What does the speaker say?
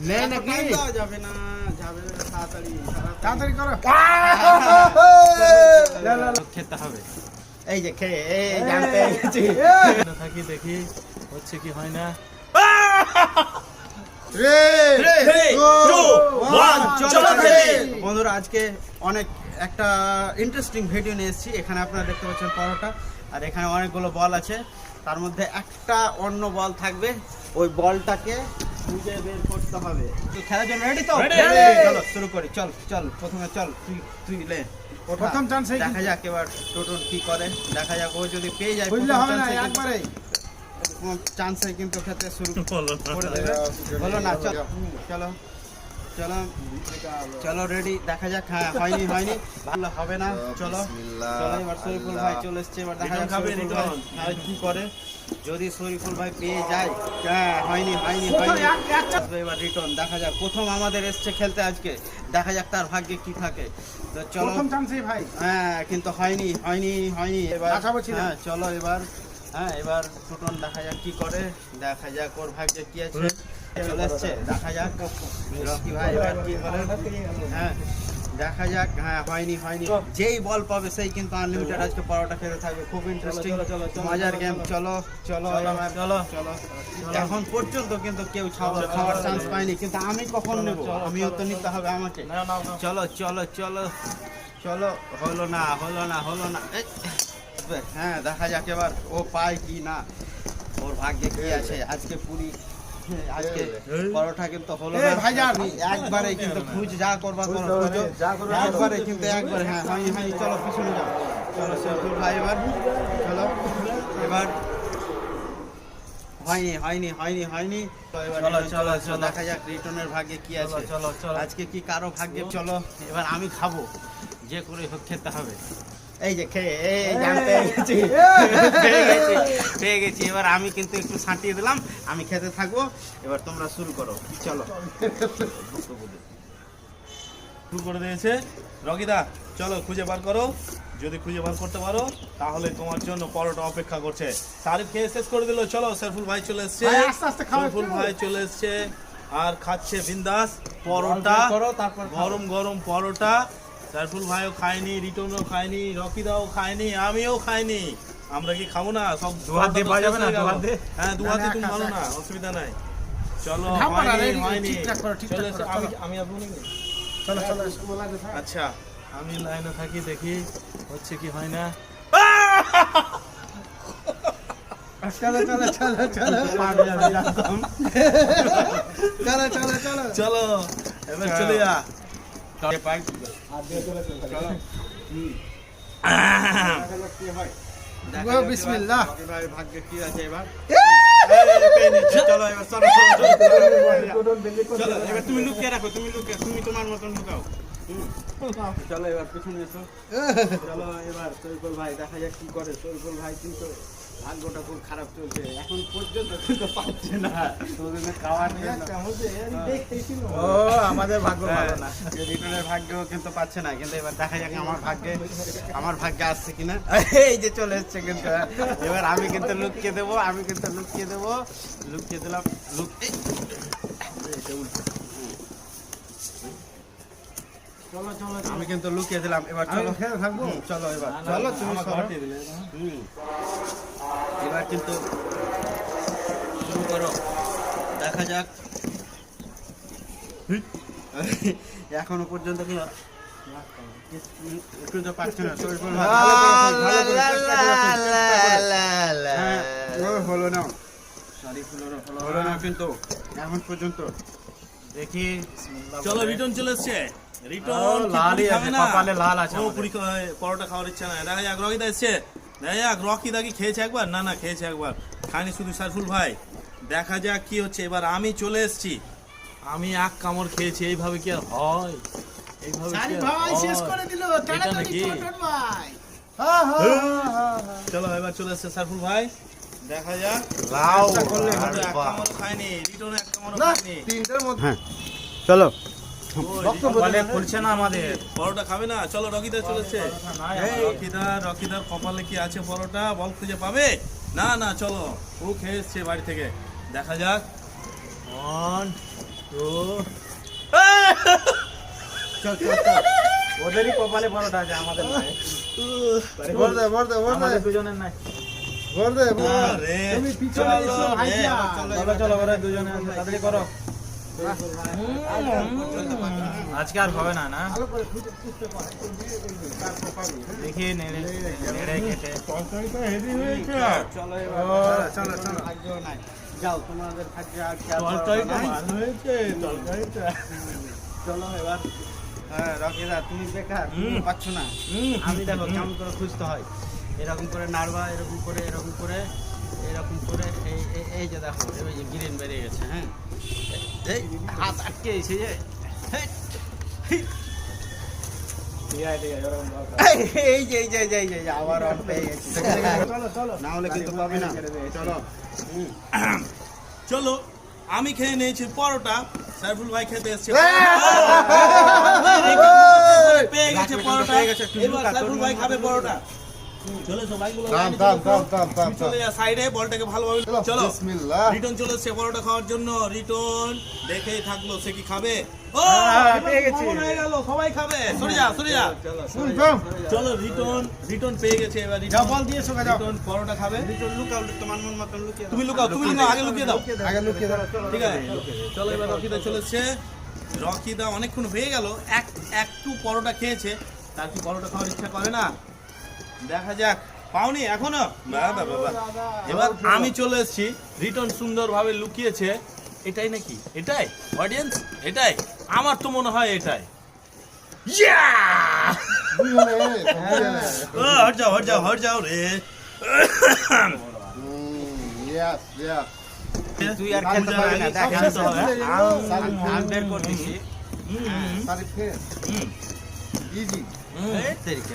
নেই নাকি যাবে না, যাবে তাড়াতাড়ি তাড়াতাড়ি করো খেতে হবে। এই যে খেয়ে এই জানতে গেছি থাকি দেখি হচ্ছে কি হয় না। বন্ধুরা আজকে অনেক একটা ইন্টারেস্টিং ভিডিও নিয়ে এসেছি। এখানে আপনারা দেখতে পাচ্ছেন পরোটা, আর এখানে অনেকগুলো বল আছে, তার মধ্যে একটা অন্য বল থাকবে, ওই বলটাকে খুঁজে বের করতে হবে। তো খেলার জন্য রেডি তো? চলো শুরু করি। চল চল প্রথমে চল, তুই লে প্রথম চান্সে দেখা যাক এবার টোটন কি করে, দেখা যাক ও যদি পেয়ে যায় বুঝলে হবে না একবারে চান্সে কিন্তু খেতে শুরু করে দেবে। বলো না, চলো চলো চলো চলো রেডি, দেখা যাক। হ্যাঁ হয়নি ভালো হবে না। চলো চলো এবার শরীফুল ভাই চলে এসছে, এবার দেখা যাক শরীফুল ভাই কি করে। যদি শরীফুল ভাই পেয়ে যায়, হ্যাঁ হয়নি এবার রিটার্ন, দেখা যাক। প্রথম আমাদের এসছে খেলতে আজকে, দেখা যাক তার ভাগ্যে কি থাকে। তো চলো প্রথম চান্সেই ভাই, হ্যাঁ কিন্তু হয়নি এবার। হ্যাঁ চলো এবার, হ্যাঁ এবার টোটন দেখা যাক কি করে, দেখা যাক ওর ভাগ্যে কি আছে। চলে এসছে, দেখা যাক রকি ভাই এবার কি করে। হ্যাঁ দেখা যাক। হ্যাঁ হয়নি যেই বল পাবে সেই কিন্তু আনলিমিটেড আজকে পরোটা খেতে থাকবে। খুব ইন্টারেস্টিং মজার গেম। চলো চলো চলো চলো এখন পর্যন্ত কিন্তু কেউ খাওয়ার চান্স পায়নি, কিন্তু আমি কখন নেব? আমিও তো নিতে হবে আমাকে। চলো চলো চলো চলো হলো না হ্যাঁ দেখা যাক এবার ও পায় কি না, ওর ভাগ্যে কি আছে। আজকে আজকে পরোটা কিন্তু হলো না ভাইজান, একবারে কিন্তু খুঁজ যা করবা করো, একবারে কিন্তু একবারে। হ্যাঁ হয়নি চলো পিছনে যাও, চলো শরীফুল ভাই এবার চলো এবার হয়নি চলো দেখা যাক রিটনের ভাগ্যে কি আছে। আজকে কি কারো ভাগ্যে। চলো এবার আমি খাবো, যে করে হোক খেতে হবে। এই যে খেয়ে এই জানতে গেছি পেয়ে গেছি। এবার আমি কিন্তু একটু ছাঁটিয়ে দিলাম, আমি খেতে থাকবো। এবার তোমরা শুরু করো, চলো শুরু করে দিয়েছে রকিদা। চলো খুঁজে বার করো, যদি খুঁজে বার করতে পারো তাহলে তোমার জন্য পরোটা অপেক্ষা করছে। সারিফ খেয়ে শেষ করে দিল। চলো সরফুল ভাই চলে এসছে, সরফুল ভাই চলে এসছে আর খাচ্ছে বিন্দাস পরোটা, গরম পরোটা। সরফুল ভাইও খায়নি, রিটনও খায়নি, রকিদাও খায়নি, আমিও খাইনি। আমরা কি খাবো না? সব দুহাত দিয়ে পাওয়া যাবে না? হ্যাঁ দুহাতে তুমি ভালো না, অসুবিধা নাই। চলো হয়নি আমি আচ্ছা আমি লাইনে থাকি দেখি হচ্ছে কি হয় না। চলো এবার চলে যা। বিসমিল্লাহ, ভাগ্যে কি আছে এবার। চলো এবার তুমি লুকিয়ে রাখো, তুমি তোমার মতন লুকাও। চলো এবার পিছনে এসো। চলো এবার শরীফুল ভাই দেখা যাক কি করে। শরীফুল ভাই কিন্তু ভাগ্যটা খুব খারাপ চলছে, এখন পর্যন্ত কিন্তু পাচ্ছে না খাওয়ার জন্য। ও আমাদের ভাগ্য ভালো না, রিটনের ভাগ্য কিন্তু পাচ্ছে না। কিন্তু এবার দেখা যাক আমার ভাগ্যে আসছে কিনা। এই যে চলে এসছে কিন্তু। এবার আমি কিন্তু লুকিয়ে দেবো, লুকিয়ে দিলাম। আমি কিন্তু লুকিয়ে দিলাম। এবার চলো থাকবো, চলো এবার চলো তুমি এবার কিন্তু শুরু করো, দেখা যাক। এখনো পর্যন্ত কি একটু তো পাচ্ছে না। হলো না কিন্তু এখন পর্যন্ত। দেখি চলো রিটন চলে এসছে, পরোটা খাওয়ার ইচ্ছা নাই। দেখা যাক রকিদা এসছে, দেখা যাক রকিদা কি খেয়েছে একবার? না খেয়েছে একবার, খায়নি শুধু সরফুল ভাই। দেখা যাক কি হচ্ছে। এবার আমি চলে এসছি, আমি এক কামড় খেয়েছি। এইভাবে কি আর হয়? চলো এবার চলে এসছে সরফুল ভাই, দেখা যাক। এক কামড় খায়নি, রিটন এক কামড় খায়নি। চলো খুলছে না আমাদের পরোটা খাবে না। চলো রকিদা চলেছে, রকিদার কপালে কি আছে পরোটা? বল খুঁজে পাবে না। চলো ও খেয়ে এসছে বাড়ি থেকে, দেখা যাক। 1 তো চল চল চল ওদেরই কপালে পরোটা আছে আমাদের নাই ভর দে ভর দে ভর দে আমাদের দুজনের নাই ভর দে আরে, তুমি পিছনে চলো এসো রে, ভাইয়া চলো চলো ওরা দুজনে আছে তাড়াতাড়ি করো আজকে আর হবে না না ভালো করে খুঁজে খুঁজতে পারে তারপর পাবি দেখি নেড়ে নেড়ে কেটে তরকারিটা হেভি হয়েছে চলো চলো চলো ভাগ্য নাই যাও তোমাদের ভাগ্য আর কি আর তরকারিটা নাই। ভালো হয়েছে তরকারিটা চলো এবার হ্যাঁ রকিদা তুমি বেকার হুম। তুমি পাচ্ছ না হুম। আমি দেখো কেমন করে খুঁজতে হয় এরকম করে নাড়বা এরকম করে এরকম করে এরকম করে এই এই যে দেখো এই যে গ্রিন বেরিয়ে গেছে হ্যাঁ এই হাত আটকে এসে যে হেই, হেই। এই যে এই যে এই যে এই যে আবার অন পেয়ে গেছি চলো চলো না হলে কিন্তু পাবে না চলো চলো আমি খেয়ে নিয়েছি পরোটা সাইফুল ভাই খেতে এসেছে পেয়ে গেছে পরোটা পেয়ে গেছে, একটু এবার লুকা, সাইফুল তোর ভাই মনে খাবে হয় পরোটা চলে এসো ভাইগুলো দাম লাইনে দাম চলে এসো। দাম দাম দাম চলে যা সাইডে বলটাকে ভালোভাবে চলো বিসমিল্লাহ রিটন চলে এসেছে পরোটা খাওয়ার জন্য রিটন দেখেই থাকলো সে কি খাবে ও হ্যাঁ, পেয়ে গেছি। খবর হয়ে গেল সবাই খাবে সরে যা সরে যা চলো ফুল দাম চলো রিটন পেয়ে গেছে এবার যাও রিটন বল দিয়ে এসো যাও রিটন পরোটা খাবে লুকাও তোমার মন মতন লুকিয়ে দাও। তুমি লুকাও আগে লুকিয়ে দাও আগে লুকিয়ে দাও ঠিক আছে চলো এবার রকিদা চলে এসছে রকিদা অনেকক্ষণ হয়ে গেল একটু পরোটা খেয়েছে তার কি পরোটা খাওয়ার ইচ্ছা করে না দেখা যাক পাওনি এখনো বাবা বাবা এবার আমি চলে এসেছি রিটন সুন্দরভাবে লুকিয়েছে এটাই নাকি এটাই অডিয়েন্স এটাই আমার তো মনে হয় এটাই দুই হলে হট যাও রে ইয়েস ইয়েস তুই আর খেলতে পারবি না দেখ সব শেষ হবে। আম বের করে দিছি হুম, সারিফ কে হুম, ইজি হুম। এই তেরিকে